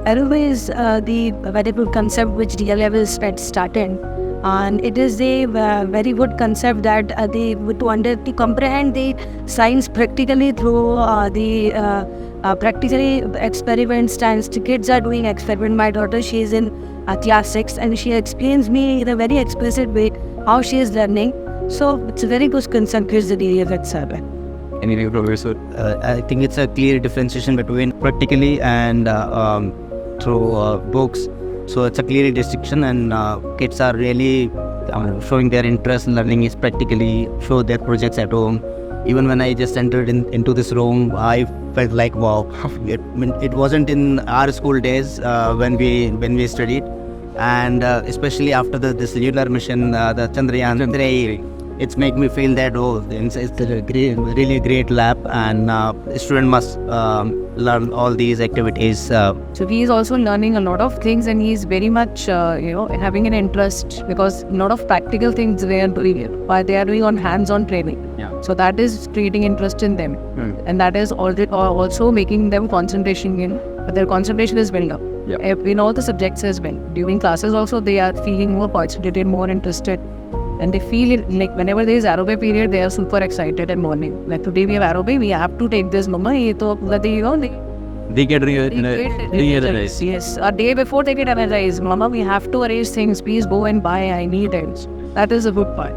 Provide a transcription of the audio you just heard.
AeroBay's the very good concept which DL levels started, and it is a very good concept that to comprehend the science practically through practically experiments. And the kids are doing experiment. My daughter, she is in class 6, and she explains me in a very explicit way how she is learning. So it's a very good concept which the DL levels are. Anything, Professor? I think it's a clear differentiation between practically and through books. So it's a clear distinction, and kids are really showing their interest in learning is practically, show their projects at home. Even when I just entered into this room, I felt like, wow, it wasn't in our school days when we studied, and especially after this lunar mission, the Chandrayaan 3. It's make me feel that it's a really great lab, and student must learn all these activities. So he is also learning a lot of things, and he is very much having an interest, because a lot of practical things they are doing on hands-on training. Yeah. So that is creating interest in them, and that is also making them concentration in. But their concentration is built up. Yeah. In all the subjects as well. During classes also they are feeling more concentrated, more interested. And they feel it, like whenever there is AeroBay period, they are super excited in morning. Like today we have AeroBay, we have to take this, mama. They get realized. Yes, a day before they get energized. Mama, we have to arrange things. Please go and buy. I need it. That is a good part.